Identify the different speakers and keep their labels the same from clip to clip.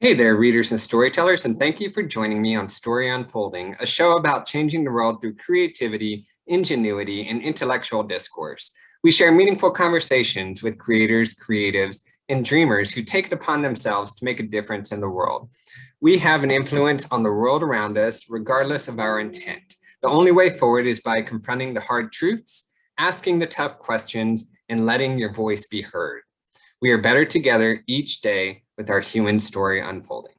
Speaker 1: Hey there, readers and storytellers, and thank you for joining me on Story Unfolding, a show about changing the world through creativity, ingenuity, and intellectual discourse. We share meaningful conversations with creators, creatives, and dreamers who take it upon themselves to make a difference in the world. We have an influence on the world around us, regardless of our intent. The only way forward is by confronting the hard truths, asking the tough questions, and letting your voice be heard. We are better together each day with our human story unfolding.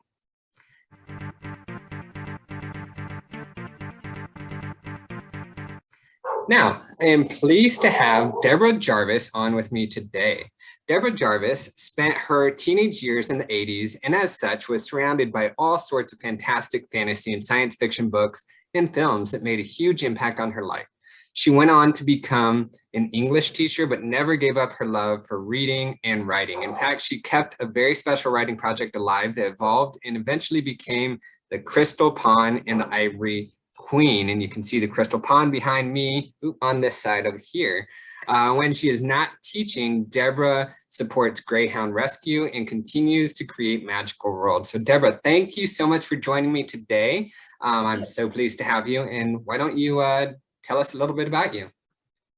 Speaker 1: Now, I am pleased to have Deborah Jarvis on with me today. Deborah Jarvis spent her teenage years in the 80s and as such was surrounded by all sorts of fantastic fantasy and science fiction books and films that made a huge impact on her life. She went on to become an English teacher, but never gave up her love for reading and writing. In fact, she kept a very special writing project alive that evolved and eventually became the Crystal Pawn and the Ivory Queen. And you can see the crystal pawn behind me on this side over here. When she is not teaching, Deborah supports greyhound rescue and continues to create magical worlds. So Deborah, thank you so much for joining me today. I'm so pleased to have you. And why don't you tell us a little bit about you?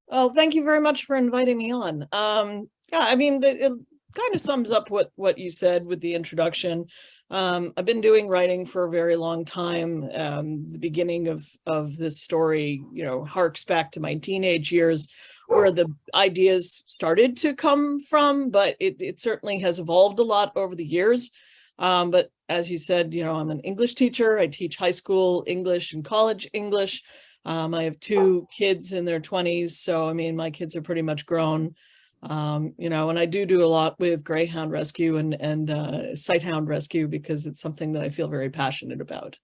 Speaker 2: Well, thank you very much for inviting me on. Yeah, I mean, it kind of sums up what you said with the introduction. I've been doing writing for a very long time. The beginning of this story, harks back to my teenage years where the ideas started to come from, but it certainly has evolved a lot over the years. But as you said, I'm an English teacher. I teach high school English and college English. I have two kids in their 20s, so I mean, my kids are pretty much grown, and I do a lot with greyhound rescue and sighthound rescue because it's something that I feel very passionate about.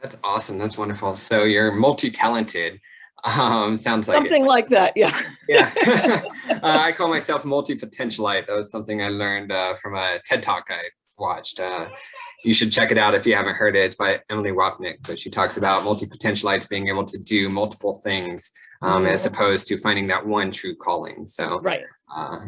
Speaker 1: That's awesome. That's wonderful. So you're multi-talented. Sounds like
Speaker 2: something like that. Yeah.
Speaker 1: Yeah. I call myself multi-potentialite. That was something I learned from a TED Talk I watched. You should check it out if you haven't heard it. It's by Emily Wapnick, but she talks about multi-potentialites being able to do multiple things as opposed to finding that one true calling. So
Speaker 2: right.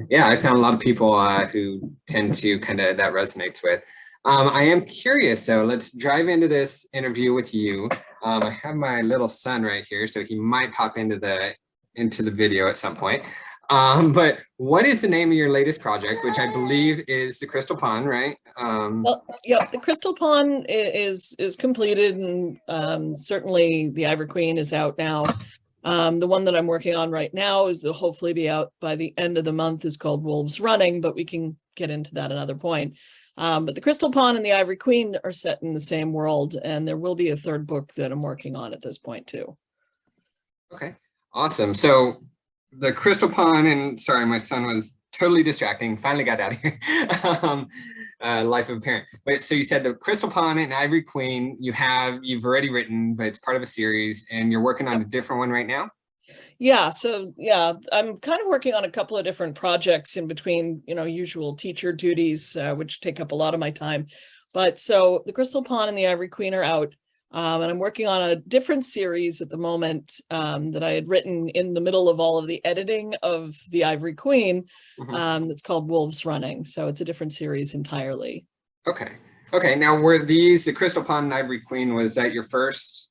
Speaker 1: Yeah, I found a lot of people who tend to that resonates with. I am curious, so let's dive into this interview with you. I have my little son right here, so he might pop into the video at some point. But what is the name of your latest project, which I believe is the Crystal Pawn, right?
Speaker 2: Well, yeah, the Crystal Pawn is completed, and certainly the Ivory Queen is out now. The one that I'm working on right now is to hopefully be out by the end of the month is called Wolves Running, but we can get into that another point. But the Crystal Pawn and the Ivory Queen are set in the same world, and there will be a third book that I'm working on at this point too.
Speaker 1: Okay, awesome. So the Crystal Pawn, and sorry, my son was totally distracting. Finally got out of here. Life of a parent. But so you said the Crystal Pawn and Ivory Queen, you've already written, but it's part of a series, and you're working on a different one right now.
Speaker 2: Yeah, so yeah, I'm kind of working on a couple of different projects in between, usual teacher duties, which take up a lot of my time. But so the Crystal Pawn and the Ivory Queen are out. And I'm working on a different series at the moment that I had written in the middle of all of the editing of the Ivory Queen. That's called Wolves Running. So it's a different series entirely.
Speaker 1: Okay. Okay. Now, were these the Crystal Pawn and Ivory Queen? Was that your first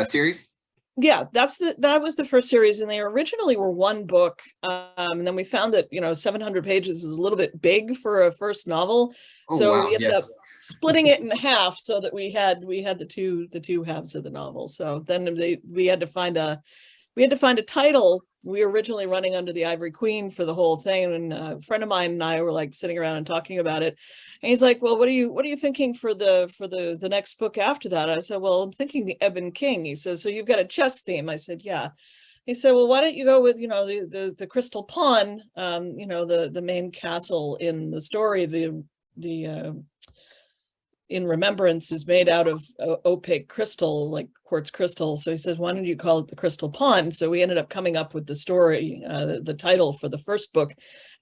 Speaker 1: series?
Speaker 2: Yeah, that was the first series, and they originally were one book, and then we found that 700 pages is a little bit big for a first novel, so
Speaker 1: wow.
Speaker 2: we ended up splitting it in half so that we had the two halves of the novel. So then we had to find a title. We were originally running under the Ivory Queen for the whole thing, and a friend of mine and I were like sitting around and talking about it. And he's like, "Well, what are you thinking for the next book after that?" I said, "Well, I'm thinking the Ebon King." He says, "So you've got a chess theme?" I said, "Yeah." He said, "Well, why don't you go with the Crystal Pawn, the main castle in the story, the in Remembrance is made out of opaque crystal, like quartz crystal." So he says, "Why don't you call it the Crystal Pawn?" So we ended up coming up with the story, the title for the first book,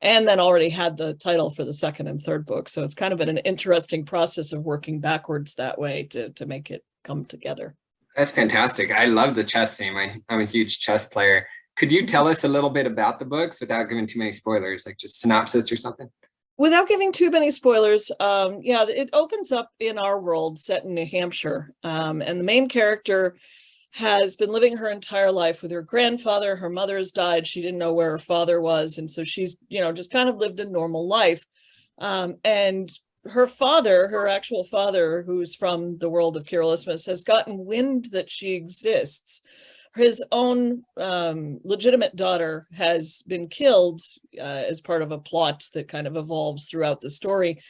Speaker 2: and then already had the title for the second and third book. So it's kind of been an interesting process of working backwards that way to make it come together.
Speaker 1: That's fantastic. I love the chess theme. I'm a huge chess player. Could you tell us a little bit about the books without giving too many spoilers, like just synopsis or something?
Speaker 2: Without giving too many spoilers, yeah, it opens up in our world set in New Hampshire. And the main character has been living her entire life with her grandfather. Her mother has died. She didn't know where her father was. And so she's, just kind of lived a normal life. And her father, her actual father, who's from the world of Carolysmus, has gotten wind that she exists. His own legitimate daughter has been killed as part of a plot that kind of evolves throughout the story.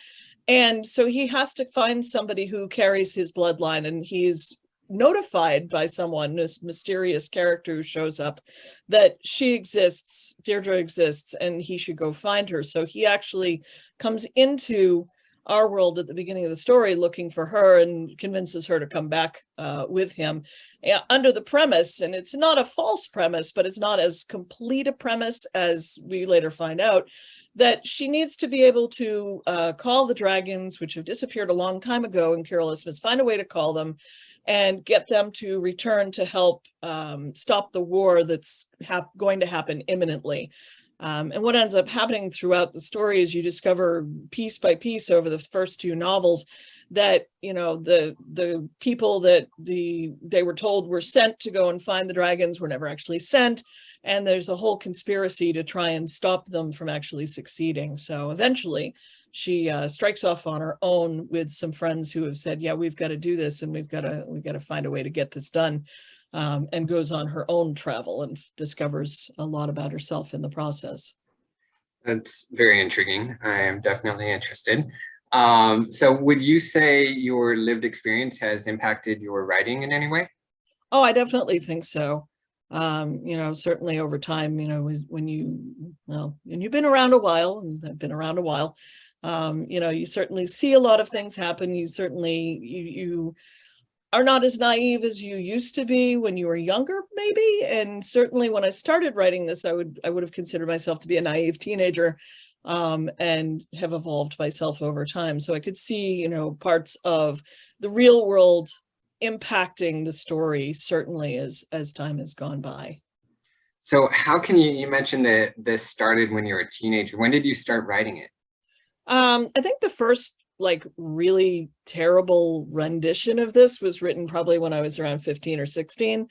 Speaker 2: And so he has to find somebody who carries his bloodline, and he's notified by someone, this mysterious character who shows up, that she exists, Deirdre exists, and he should go find her. So he actually comes into our world at the beginning of the story looking for her and convinces her to come back with him under the premise, and it's not a false premise, but it's not as complete a premise as we later find out, that she needs to be able to call the dragons, which have disappeared a long time ago in Carolysmus, find a way to call them and get them to return to help stop the war that's going to happen imminently. And what ends up happening throughout the story is you discover piece by piece over the first two novels that, the people that they were told were sent to go and find the dragons were never actually sent. And there's a whole conspiracy to try and stop them from actually succeeding. So eventually she strikes off on her own with some friends who have said, yeah, we've got to do this, and we've got to find a way to get this done. And goes on her own travel and discovers a lot about herself in the process.
Speaker 1: That's very intriguing. I am definitely interested. So would you say your lived experience has impacted your writing in any way?
Speaker 2: Oh, I definitely think so. Certainly over time, when you've been around a while, and I've been around a while, you certainly see a lot of things happen. You certainly, you are not as naive as you used to be when you were younger, maybe. And certainly when I started writing this, I would have considered myself to be a naive teenager, and have evolved myself over time. So I could see, parts of the real world impacting the story, certainly as time has gone by.
Speaker 1: So how can you mentioned that this started when you were a teenager. When did you start writing it?
Speaker 2: I think the first really terrible rendition of this was written probably when I was around 15 or 16.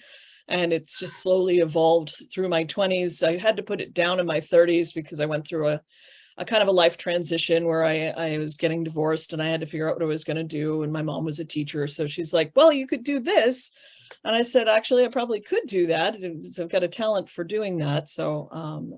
Speaker 2: And it's just slowly evolved through my 20s. I had to put it down in my 30s because I went through a kind of a life transition where I was getting divorced, and I had to figure out what I was going to do. And my mom was a teacher. So she's like, well, you could do this. And I said, actually, I probably could do that. I've got a talent for doing that. So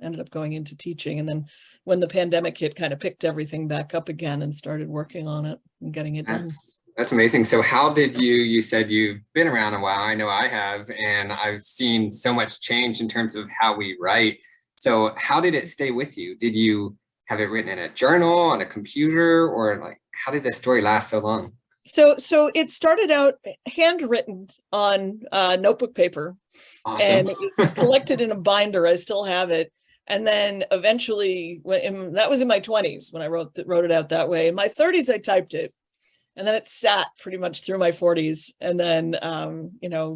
Speaker 2: ended up going into teaching. And then when the pandemic hit, kind of picked everything back up again and started working on it and getting it done.
Speaker 1: That's amazing. So how did you said you've been around a while. I know I have, and I've seen so much change in terms of how we write. So how did it stay with you? Did you have it written in a journal, on a computer, or how did the story last so long?
Speaker 2: So it started out handwritten on notebook paper. Awesome. And it was collected in a binder. I still have it. And then eventually, that was in my 20s when I wrote it out that way. In my 30s, I typed it. And then it sat pretty much through my 40s. And then,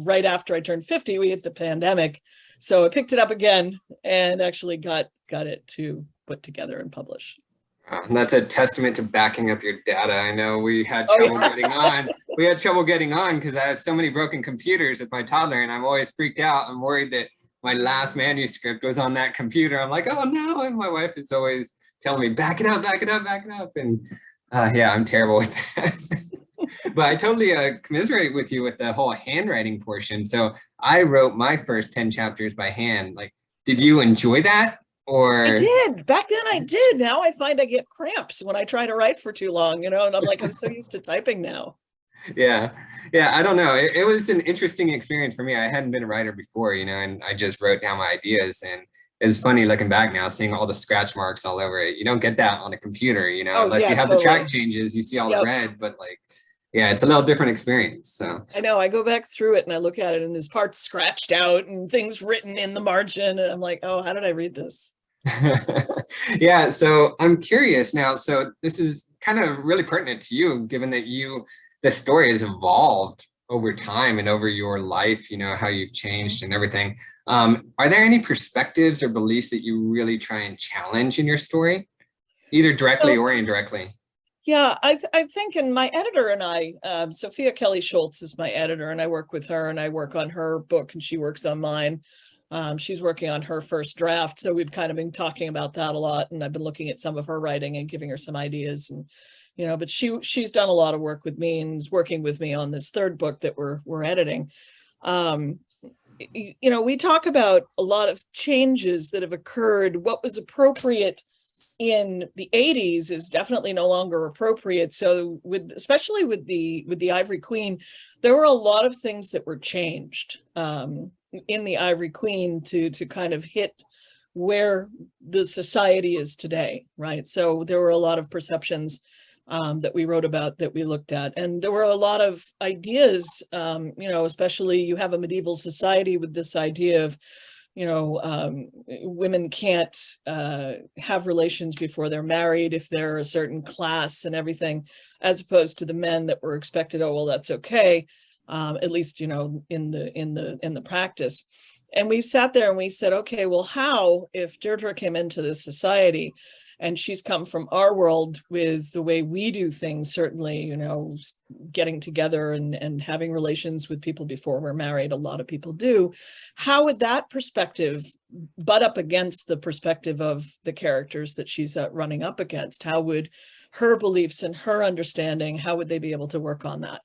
Speaker 2: right after I turned 50, we hit the pandemic. So I picked it up again and actually got it to put together and publish.
Speaker 1: That's a testament to backing up your data. I know we had trouble getting on. We had trouble getting on because I have so many broken computers with my toddler, and I'm always freaked out. I'm worried that my last manuscript was on that computer. I'm like, oh no. And my wife is always telling me, back it up, back it up, back it up. And yeah, I'm terrible with that. But I totally commiserate with you with the whole handwriting portion. So I wrote my first 10 chapters by hand. Did you enjoy that? Or
Speaker 2: I did. Back then I did. Now I find I get cramps when I try to write for too long, and I'm like, I'm so used to typing now.
Speaker 1: Yeah. I don't know. It was an interesting experience for me. I hadn't been a writer before, and I just wrote down my ideas, and it's funny looking back now, seeing all the scratch marks all over it. You don't get that on a computer, unless you have the track changes, you see all the red, but yeah, it's a little different experience. So
Speaker 2: I know I go back through it and I look at it and there's parts scratched out and things written in the margin. And I'm like, oh, how did I read this?
Speaker 1: Yeah. So I'm curious now. So this is kind of really pertinent to you, given that the story has evolved over time and over your life, how you've changed and everything. Are there any perspectives or beliefs that you really try and challenge in your story? either directly
Speaker 2: So,
Speaker 1: or indirectly?
Speaker 2: yeah, I think, and my editor and I, Sophia Kelly Schultz is my editor, and I work with her, and I work on her book, and she works on mine. She's working on her first draft, so we've kind of been talking about that a lot, and I've been looking at some of her writing and giving her some ideas, and but she's done a lot of work with me and is working with me on this third book that we're editing. Um, we talk about a lot of changes that have occurred. What was appropriate in the 80s is definitely no longer appropriate. So especially with the Ivory Queen, there were a lot of things that were changed in the Ivory Queen to kind of hit where the society is today, right? So there were a lot of perceptions that we wrote about, that we looked at, and there were a lot of ideas, especially you have a medieval society with this idea of women can't have relations before they're married if they're a certain class and everything, as opposed to the men that were expected, oh well, that's okay, at least in the practice. And we sat there and we said, okay, well, how, if Deirdre came into this society and she's come from our world with the way we do things, certainly, getting together and having relations with people before we're married, a lot of people do. How would that perspective butt up against the perspective of the characters that she's running up against? How would her beliefs and her understanding, how would they be able to work on that?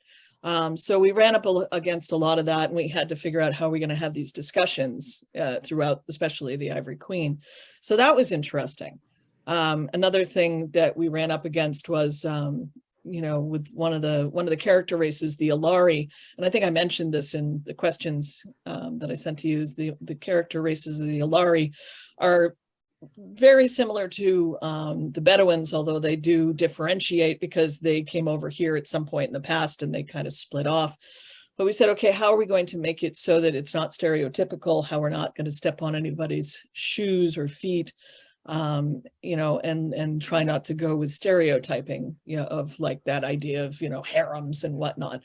Speaker 2: So we ran up against a lot of that, and we had to figure out how we're going to have these discussions throughout, especially the Ivory Queen. So that was interesting. Another thing that we ran up against was, with one of the character races, the Ilari, and I think I mentioned this in the questions that I sent to you, is the character races of the Ilari are very similar to the Bedouins, although they do differentiate because they came over here at some point in the past and they kind of split off. But we said, okay, how are we going to make it so that it's not stereotypical, how we're not going to step on anybody's shoes or feet, and try not to go with stereotyping, of like that idea of, harems and whatnot.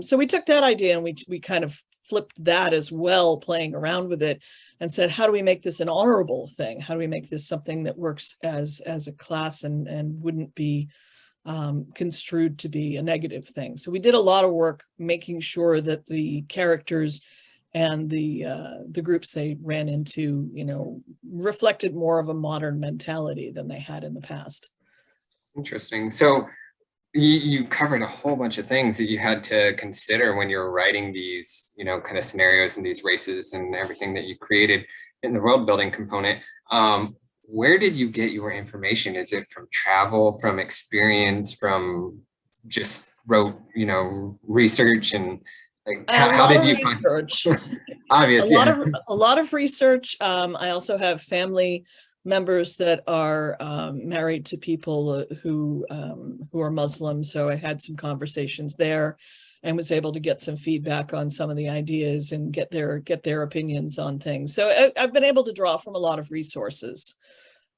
Speaker 2: So we took that idea and we kind of flipped that as well, playing around with it, and said, how do we make this an honorable thing? How do we make this something that works as a class and wouldn't be construed to be a negative thing? So we did a lot of work making sure that the characters and the groups they ran into, reflected more of a modern mentality than they had in the past.
Speaker 1: Interesting. So you covered a whole bunch of things that you had to consider when you were writing these, kind of scenarios and these races and everything that you created in the world building component. Where did you get your information? Is it from travel, from experience, from just wrote, research, and like how did you find obviously
Speaker 2: a lot of research. I also have family members that are married to people who are Muslim, so I had some conversations there and was able to get some feedback on some of the ideas and get their opinions on things. So I've been able to draw from a lot of resources,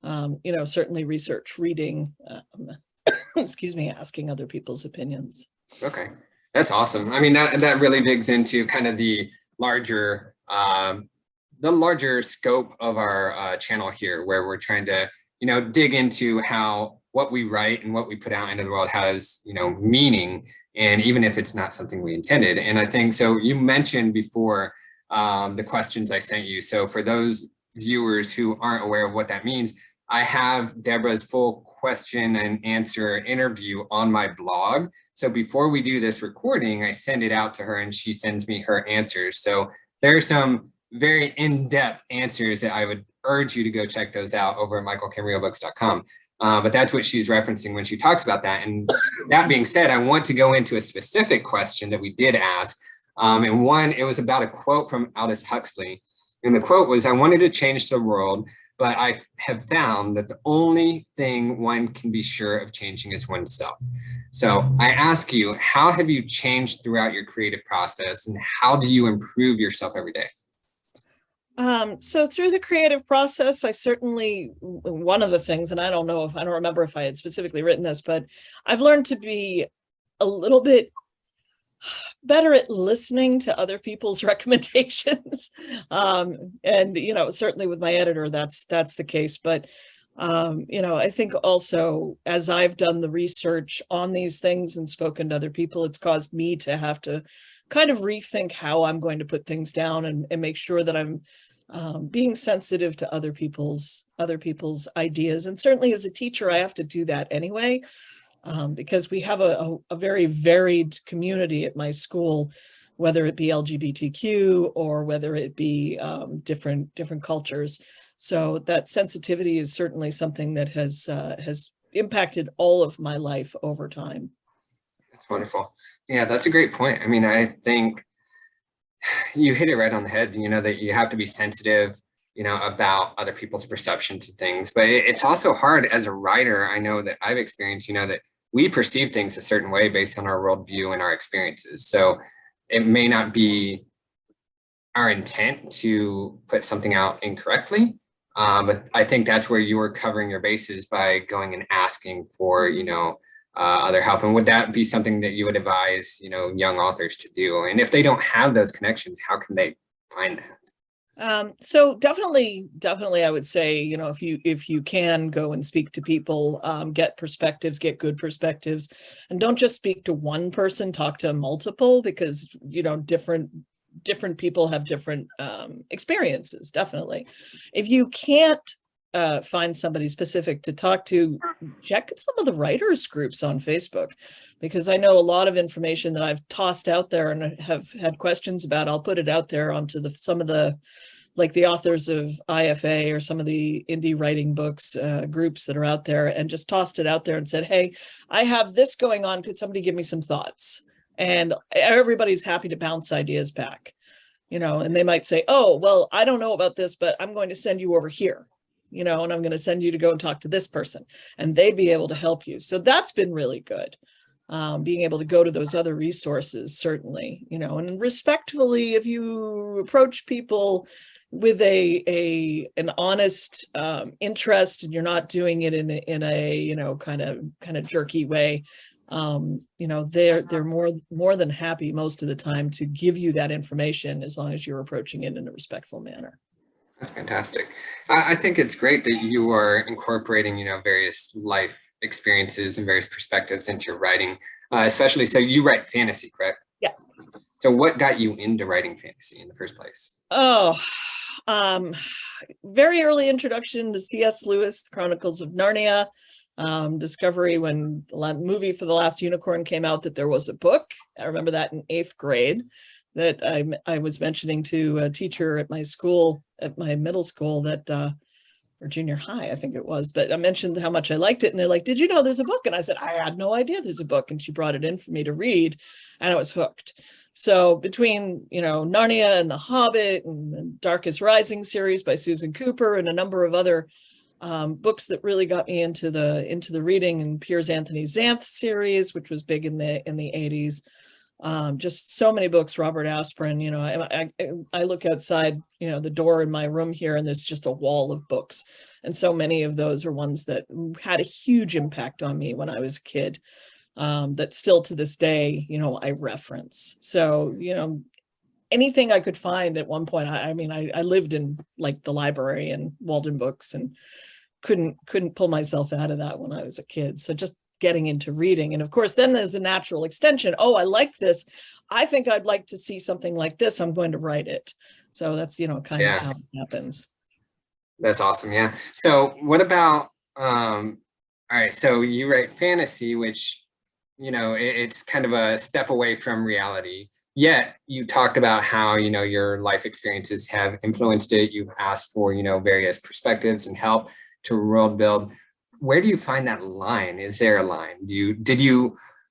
Speaker 2: certainly research, reading, excuse me, asking other people's opinions.
Speaker 1: Okay, that's awesome. I mean, that really digs into kind of the larger scope of our channel here, where we're trying to, dig into how what we write and what we put out into the world has, meaning, and even if it's not something we intended. And I think, so you mentioned before the questions I sent you. So for those viewers who aren't aware of what that means, I have Deborah's full question and answer interview on my blog. So before we do this recording, I send it out to her and she sends me her answers. So there are some very in-depth answers that I would urge you to go check those out over at michaelcamriobooks.com. But that's what she's referencing when she talks about that. And that being said, I want to go into a specific question that we did ask. And one, it was about a quote from Aldous Huxley. And the quote was, "I wanted to change the world, but I have found that the only thing one can be sure of changing is oneself." So I ask you, how have you changed throughout your creative process, and how do you improve yourself every day?
Speaker 2: So through the creative process, I certainly, one of the things, and I don't remember if I had specifically written this, but I've learned to be a little bit better at listening to other people's recommendations. And, certainly with my editor, that's the case. But I think also as I've done the research on these things and spoken to other people, it's caused me to have to kind of rethink how I'm going to put things down and make sure that I'm being sensitive to other people's ideas. And certainly as a teacher, I have to do that anyway, because we have a very varied community at my school, whether it be LGBTQ or whether it be different cultures. So that sensitivity is certainly something that has impacted all of my life over time.
Speaker 1: That's wonderful. Yeah, that's a great point. I mean, I think you hit it right on the head, that you have to be sensitive, about other people's perceptions of things. But it's also hard as a writer. I know that I've experienced, that we perceive things a certain way based on our worldview and our experiences. So it may not be our intent to put something out incorrectly. But I think that's where you're covering your bases by going and asking for, other help. And would that be something that you would advise, young authors to do? And if they don't have those connections, how can they find that?
Speaker 2: So definitely, I would say, if you can go and speak to people, get perspectives, get good perspectives, and don't just speak to one person, talk to multiple, because, different people have different experiences. Definitely. If you can't find somebody specific to talk to, check some of the writers groups on Facebook, because I know a lot of information that I've tossed out there and have had questions about. I'll put it out there onto some of the, like the authors of IFA or some of the indie writing books groups that are out there, and just tossed it out there and said, hey, I have this going on. Could somebody give me some thoughts? And everybody's happy to bounce ideas back, and they might say, oh, well, I don't know about this, but I'm going to send you over here, and I'm going to send you to go and talk to this person, and they'd be able to help you. So that's been really good. Being able to go to those other resources, certainly, and respectfully, if you approach people with an honest interest, and you're not doing it in a kind of jerky way, they're more than happy most of the time to give you that information, as long as you're approaching it in a respectful manner.
Speaker 1: That's fantastic. I think it's great that you are incorporating, various life experiences and various perspectives into your writing, especially, so you write fantasy, correct?
Speaker 2: Yeah.
Speaker 1: So what got you into writing fantasy in the first place?
Speaker 2: Oh, very early introduction to C.S. Lewis, The Chronicles of Narnia. Discovery when the movie for The Last Unicorn came out, that there was a book. I remember that in 8th grade, that I was mentioning to a teacher at my school, at my middle school, that or junior high, I think it was, but I mentioned how much I liked it, and they're like, did you know there's a book? And I said, I had no idea there's a book. And she brought it in for me to read, and I was hooked. So between, Narnia and The Hobbit and the Darkest Rising series by Susan Cooper and a number of other books that really got me into the reading, and Piers Anthony Xanth series, which was big in the 80s. Just so many books, Robert Aspirin, I look outside, the door in my room here, and there's just a wall of books. And so many of those are ones that had a huge impact on me when I was a kid, that still to this day, I reference. So, anything I could find at one point. I mean, I lived in like the library and Walden Books, and couldn't pull myself out of that when I was a kid. So just getting into reading. And of course, then there's a natural extension. Oh, I like this. I think I'd like to see something like this. I'm going to write it. So that's, kind of how it happens.
Speaker 1: That's awesome. Yeah. So what about, all right, so you write fantasy, which, it's kind of a step away from reality. Yet you talked about how, your life experiences have influenced it. You've asked for, various perspectives and help to world build. Where do you find that line? Is there a line?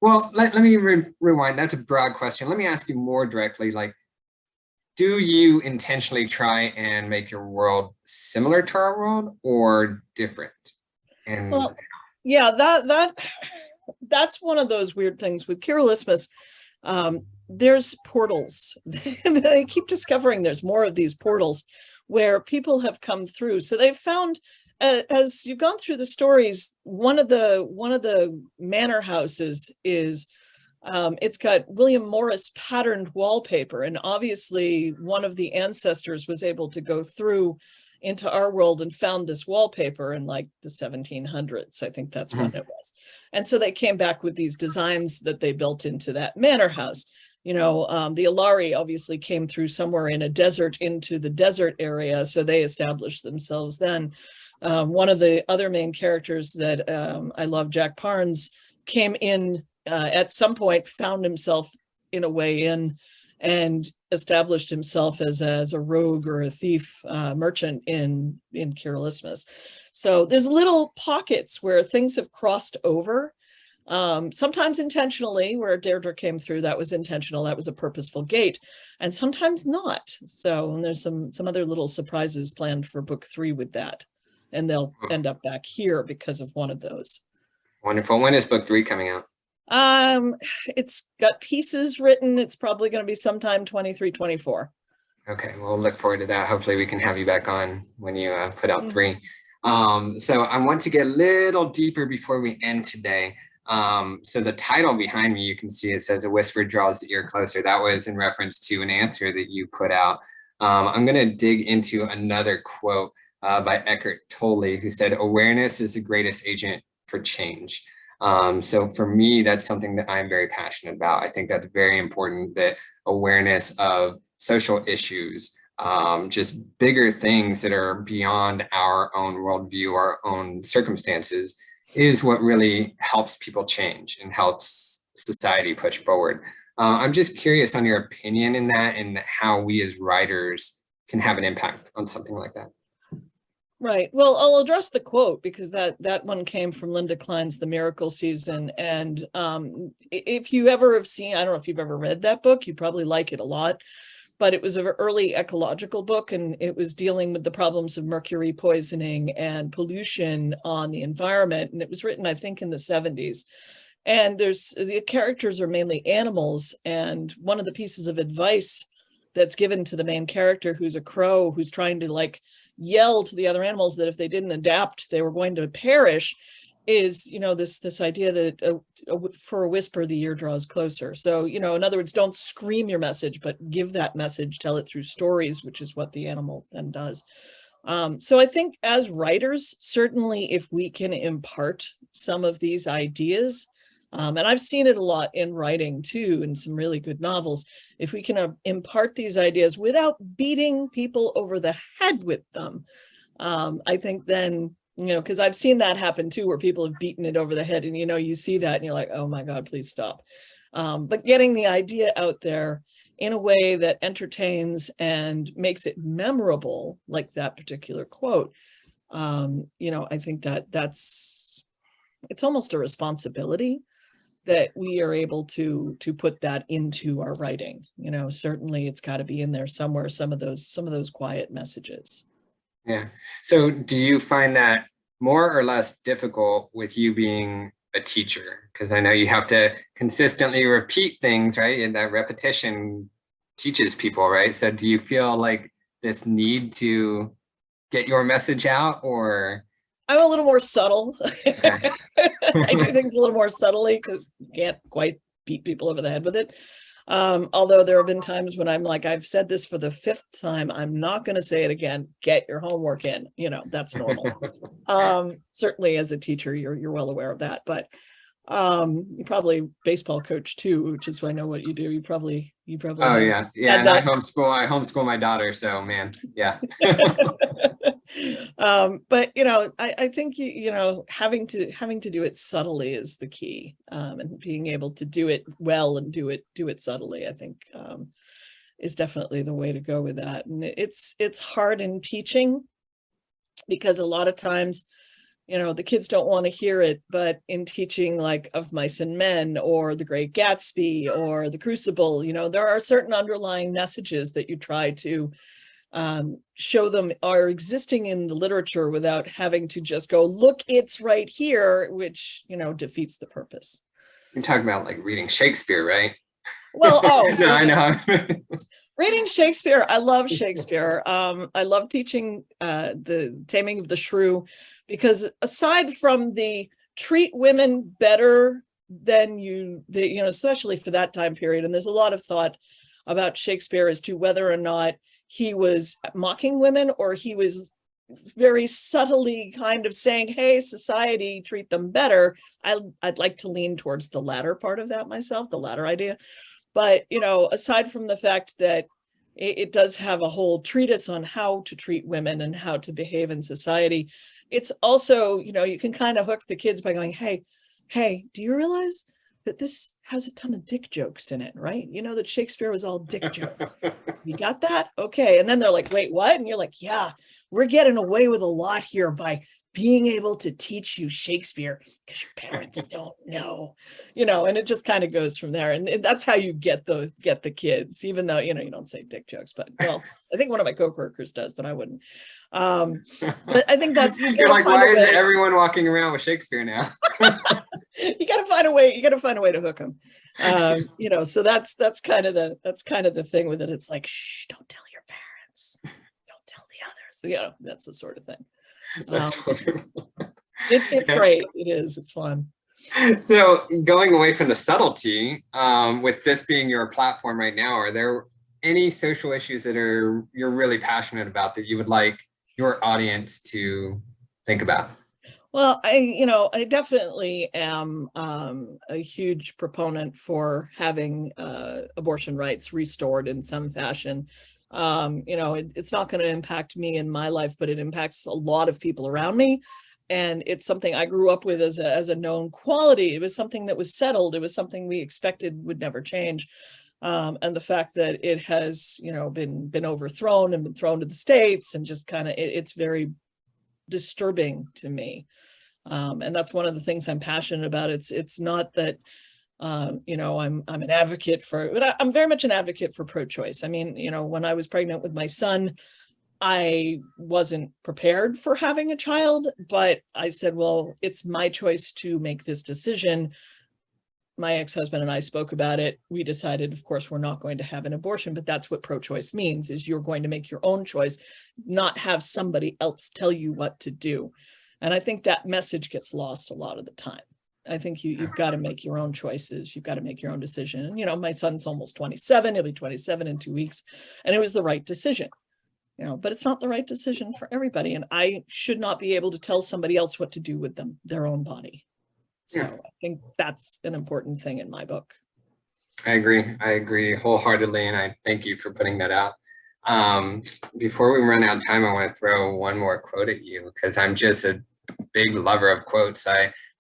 Speaker 1: Well, let me rewind. That's a broad question. Let me ask you more directly, like, do you intentionally try and make your world similar to our world or different? And
Speaker 2: well, yeah, that's one of those weird things with Kirilismus. There's portals. They keep discovering there's more of these portals where people have come through. So they've found, as you've gone through the stories, one of the manor houses is, it's got William Morris patterned wallpaper, and obviously one of the ancestors was able to go through into our world and found this wallpaper in like the 1700s. I think that's when it was. And so they came back with these designs that they built into that manor house. The Ilari obviously came through somewhere in a desert into the desert area, so they established themselves then. One of the other main characters that I love, Jack Parnes, came in at some point, found himself in a way in, and established himself as a rogue or a thief merchant in Kiralismus. So there's little pockets where things have crossed over. Sometimes intentionally, where Deirdre came through, that was intentional, that was a purposeful gate, and sometimes not. So, and there's some other little surprises planned for book 3 with that, and they'll end up back here because of one of those.
Speaker 1: Wonderful. When is book 3 coming out?
Speaker 2: It's got pieces written. It's probably going to be sometime 23, 24.
Speaker 1: Okay, we'll look forward to that. Hopefully we can have you back on when you put out 3. So I want to get a little deeper before we end today. So the title behind me, you can see it says "A Whisper Draws the Ear Closer." That was in reference to an answer that you put out. I'm going to dig into another quote by Eckhart Tolle, who said, "Awareness is the greatest agent for change." So for me, that's something that I'm very passionate about. I think that's very important, that awareness of social issues, just bigger things that are beyond our own worldview, our own circumstances, is what really helps people change and helps society push forward. I'm just curious on your opinion in that, and how we as writers can have an impact on something like that.
Speaker 2: Right. Well, I'll address the quote because that one came from Linda Klein's The Miracle Season. And if you ever have seen, I don't know if you've ever read that book, you probably like it a lot, but it was an early ecological book, and it was dealing with the problems of mercury poisoning and pollution on the environment. And it was written, I think, in the 70s. And the characters are mainly animals. And one of the pieces of advice that's given to the main character, who's a crow, who's trying to yell to the other animals that if they didn't adapt, they were going to perish, is, this idea that for a whisper, the ear draws closer. So, in other words, don't scream your message, but give that message, tell it through stories, which is what the animal then does. So I think as writers, certainly if we can impart some of these ideas, and I've seen it a lot in writing too, in some really good novels, if we can impart these ideas without beating people over the head with them, I think then, because I've seen that happen too, where people have beaten it over the head, and you see that and you're like, oh my God, please stop. But getting the idea out there in a way that entertains and makes it memorable, like that particular quote, I think it's almost a responsibility that we are able to put that into our writing. Certainly it's got to be in there somewhere, some of those quiet messages.
Speaker 1: Yeah. So do you find that more or less difficult with you being a teacher? Because I know you have to consistently repeat things, right? And that repetition teaches people, right? So do you feel like this need to get your message out, or?
Speaker 2: I'm a little more subtle.
Speaker 1: Okay.
Speaker 2: I do things a little more subtly because you can't quite beat people over the head with it. Although there have been times when I'm like, I've said this for the 5th time, I'm not going to say it again. Get your homework in. That's normal. Certainly as a teacher, you're well aware of that. But you probably baseball coach too, which is why I know what you do. You probably.
Speaker 1: Oh yeah. And I homeschool my daughter. So man, yeah.
Speaker 2: But I think having to do it subtly is the key, and being able to do it well and do it subtly, I think, is definitely the way to go with that. And it's hard in teaching because a lot of times, the kids don't want to hear it, but in teaching like Of Mice and Men or The Great Gatsby or The Crucible, there are certain underlying messages that you try to show them are existing in the literature without having to just go, look, it's right here, which, defeats the purpose.
Speaker 1: You're talking about like reading Shakespeare, right?
Speaker 2: Well,
Speaker 1: no, I know.
Speaker 2: Reading Shakespeare, I love Shakespeare. I love teaching the Taming of the Shrew, because aside from the treat women better than especially for that time period, and there's a lot of thought about Shakespeare as to whether or not he was mocking women or he was very subtly kind of saying, hey, society, treat them better. I'd like to lean towards the latter part of that myself, the latter idea. But, you know, aside from the fact that it does have a whole treatise on how to treat women and how to behave in society, it's also, you know, you can kind of hook the kids by going, hey, do you realize that this has a ton of dick jokes in it, right? You know that Shakespeare was all dick jokes. You got that? Okay. And then they're like, wait, what? And you're like, yeah, we're getting away with a lot here by being able to teach you Shakespeare because your parents don't know, you know, and it just kind of goes from there. And that's how you get the kids, even though, you know, you don't say dick jokes, but well, I think one of my coworkers does, but I wouldn't. But I think that's,
Speaker 1: you're like, why is everyone walking around with Shakespeare now?
Speaker 2: You got to find a way, to hook them. You know, so that's kind of the thing with it. It's like, shh, don't tell your parents, don't tell the others. So, you know, that's the sort of thing. It's great. It is. It's fun.
Speaker 1: So going away from the subtlety, with this being your platform right now, are there any social issues that you're really passionate about that you would like your audience to think about?
Speaker 2: Well, I definitely am a huge proponent for having abortion rights restored in some fashion. You know, it's not going to impact me in my life, but it impacts a lot of people around me. And it's something I grew up with as a known quality. It was something that was settled. It was something we expected would never change. And the fact that it has, you know, been overthrown and been thrown to the states and just kind of, it's very disturbing to me. And that's one of the things I'm passionate about. It's not that, you know, I'm an advocate for, but I'm very much an advocate for pro-choice. I mean, you know, when I was pregnant with my son, I wasn't prepared for having a child, but I said, well, it's my choice to make this decision. My ex-husband and I spoke about it. We decided, of course, we're not going to have an abortion, but that's what pro-choice means, is you're going to make your own choice, not have somebody else tell you what to do. And I think that message gets lost a lot of the time. I think you've got to make your own choices. You've got to make your own decision. And, you know, my son's almost 27. He'll be 27 in 2 weeks. And it was the right decision, you know, but it's not the right decision for everybody. And I should not be able to tell somebody else what to do with their own body. So yeah. I think that's an important thing in my book.
Speaker 1: I agree wholeheartedly. And I thank you for putting that out. Before we run out of time, I want to throw one more quote at you because I'm just a big lover of quotes.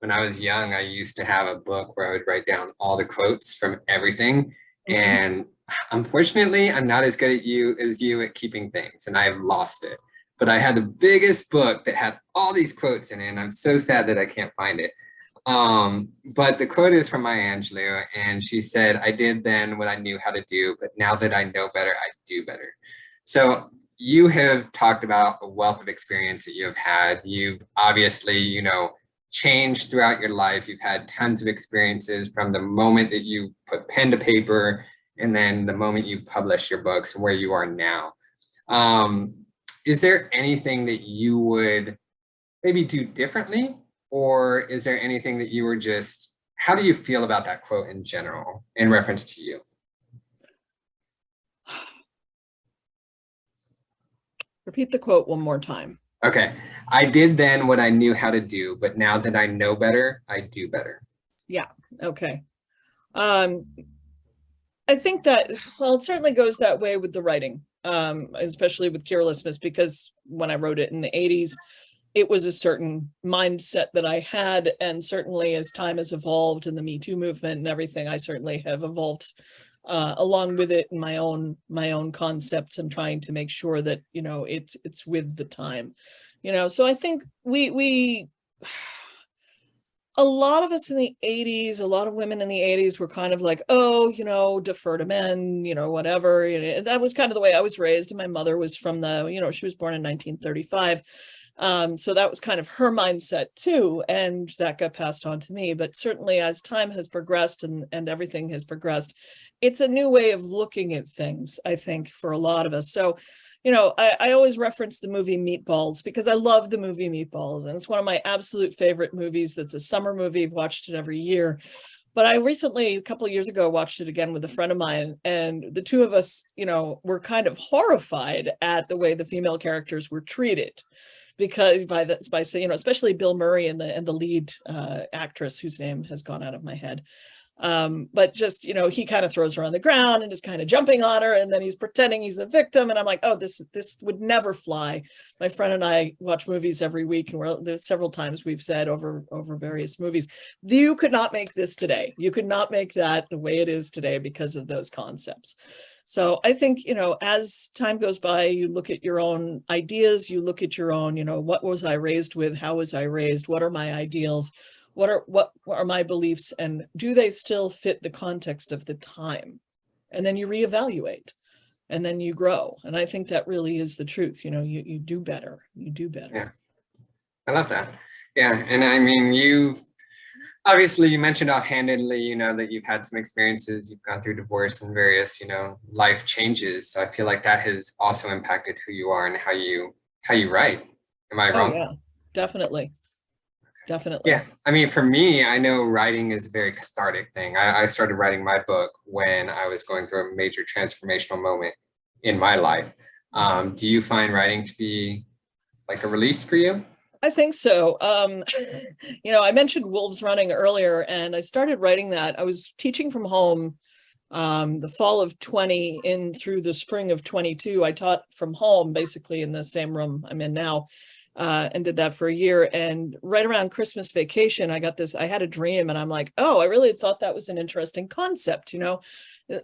Speaker 1: When I was young, I used to have a book where I would write down all the quotes from everything. Mm-hmm. And unfortunately, I'm not as good as you at keeping things, and I've lost it. But I had the biggest book that had all these quotes in it, and I'm so sad that I can't find it. But the quote is from Maya Angelou, and she said, "I did then what I knew how to do, but now that I know better, I do better." So you have talked about a wealth of experience that you have had. You've obviously, you know, changed throughout your life. You've had tons of experiences from the moment that you put pen to paper and then the moment you publish your books, where you are now. Is there anything that you would maybe do differently? Or is there anything that you were just, how do you feel about that quote in general in reference to you?
Speaker 2: Repeat the quote one more time.
Speaker 1: Okay. I did then what I knew how to do, but now that I know better, I do better.
Speaker 2: Yeah. Okay. I think that, well, it certainly goes that way with the writing, especially with Carelessness, because when I wrote it in the 80s, it was a certain mindset that I had. And certainly as time has evolved in the Me Too movement and everything, I certainly have evolved along with it in my own concepts and trying to make sure that, you know, it's with the time, you know. So I think we a lot of us in the 80s, a lot of women in the 80s were kind of like, oh, you know, defer to men, you know, whatever. And that was kind of the way I was raised. And my mother was from she was born in 1935. So that was kind of her mindset too. And that got passed on to me. But certainly as time has progressed and everything has progressed, it's a new way of looking at things, I think, for a lot of us. So, you know, I always reference the movie Meatballs because I love the movie Meatballs. And it's one of my absolute favorite movies. That's a summer movie. I've watched it every year. But I recently, a couple of years ago, watched it again with a friend of mine, and the two of us, were kind of horrified at the way the female characters were treated, because by saying, especially Bill Murray and the lead actress whose name has gone out of my head. But just, he kind of throws her on the ground and is kind of jumping on her, and then he's pretending he's the victim. And I'm like, oh, this would never fly. My friend and I watch movies every week, and there's several times we've said over various movies, you could not make this today. You could not make that the way it is today because of those concepts. So I think, as time goes by, you look at your own ideas, you look at your own, what was I raised with? How was I raised? What are my ideals? What are my beliefs, and do they still fit the context of the time? And then you reevaluate, and then you grow. And I think that really is the truth. You do better. You do better.
Speaker 1: Yeah, I love that. Yeah, and I mean, you mentioned offhandedly, that you've had some experiences, you've gone through divorce and various, life changes. So I feel like that has also impacted who you are and how you write. Am I wrong?
Speaker 2: Oh, yeah, definitely. Definitely.
Speaker 1: Yeah. I mean, for me, I know writing is a very cathartic thing. I started writing my book when I was going through a major transformational moment in my life. Do you find writing to be like a release for you?
Speaker 2: I think so. I mentioned Wolves Running earlier, and I started writing that. I was teaching from home the fall of 20 in through the spring of 22. I taught from home, basically in the same room I'm in now. And did that for a year. And right around Christmas vacation, I had a dream, and I'm like, oh, I really thought that was an interesting concept,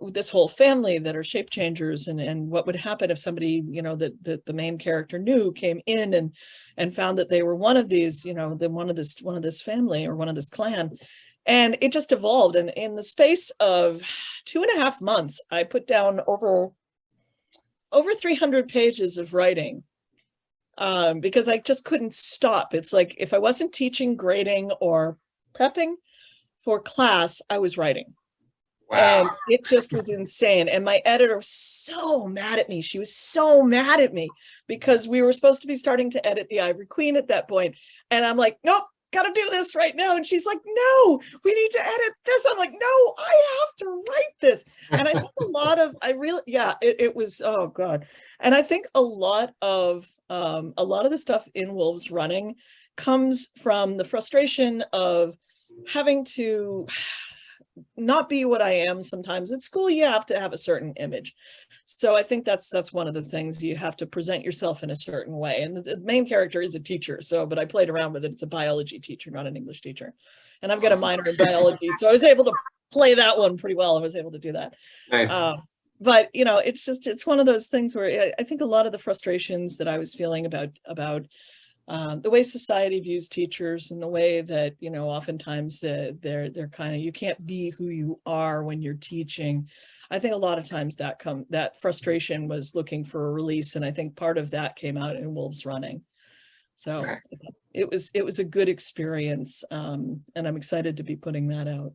Speaker 2: this whole family that are shape changers, and what would happen if somebody, that the main character knew came in and found that they were one of these, one of this family or one of this clan. And it just evolved. And in the space of 2.5 months, I put down over 300 pages of writing. Because I just couldn't stop. It's like if I wasn't teaching, grading, or prepping for class, I was writing. Wow. And it just was insane. And my editor was so mad at me. She was so mad at me because we were supposed to be starting to edit the Ivory Queen at that point. And I'm like, nope, got to do this right now. And she's like, no, we need to edit this. I'm like, no, I have to write this. And I think it was, oh God. And I think a lot of the stuff in Wolves Running comes from the frustration of having to not be what I am sometimes. At school, you have to have a certain image. So I think that's one of the things. You have to present yourself in a certain way. And the main character is a teacher. But I played around with it. It's a biology teacher, not an English teacher. And I've got a minor in biology. So I was able to play that one pretty well. I was able to do that.
Speaker 1: Nice.
Speaker 2: But it's one of those things where I think a lot of the frustrations that I was feeling about the way society views teachers, and the way that, oftentimes they're kind of, you can't be who you are when you're teaching. I think a lot of times that frustration was looking for a release. And I think part of that came out in Wolves Running. So okay. It was a good experience. And I'm excited to be putting that out.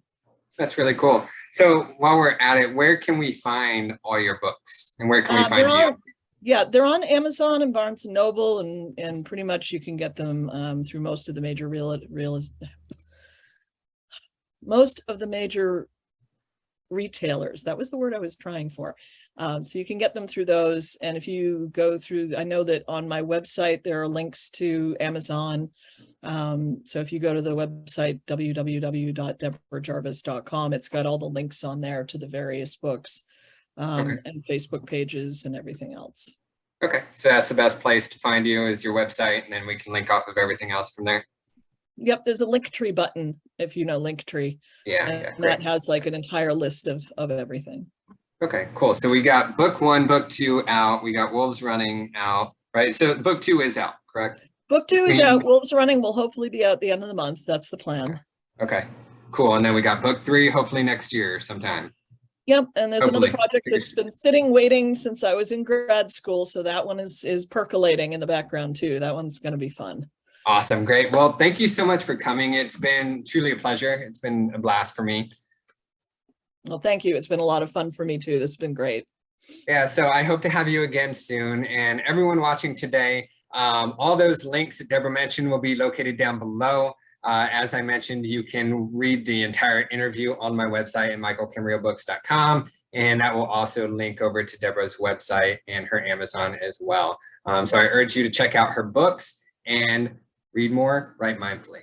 Speaker 1: That's really cool. So while we're at it, where can we find all your books, and where can we find you?
Speaker 2: Yeah, they're on Amazon and Barnes and Noble, and pretty much you can get them through most of the major retailers. That was the word I was trying for. So you can get them through those. And if you go through, I know that on my website, there are links to Amazon. So if you go to the website, www.deborahjarvis.com, it's got all the links on there to the various books, and Facebook pages and everything else.
Speaker 1: Okay. So that's the best place to find you, is your website, and then we can link off of everything else from there.
Speaker 2: Yep. There's a Linktree button, if you know Linktree.
Speaker 1: Yeah.
Speaker 2: And that has like an entire list of everything.
Speaker 1: Okay, cool. So we got book 1, book 2 out. We got Wolves Running out, right? So book 2 is out, correct?
Speaker 2: Book 2 is out. Wolves Running will hopefully be out at the end of the month. That's the plan.
Speaker 1: Okay, cool. And then we got book 3, hopefully next year sometime.
Speaker 2: Yep. And there's another project that's been sitting, waiting since I was in grad school. So that one is percolating in the background too. That one's going to be fun.
Speaker 1: Awesome. Great. Well, thank you so much for coming. It's been truly a pleasure. It's been a blast for me.
Speaker 2: Well, thank you. It's been a lot of fun for me too. This has been great.
Speaker 1: Yeah, so I hope to have you again soon. And everyone watching today, all those links that Deborah mentioned will be located down below. As I mentioned, you can read the entire interview on my website at michaelcamarillo-books.com, and that will also link over to Deborah's website and her Amazon as well. So I urge you to check out her books and read more, write mindfully.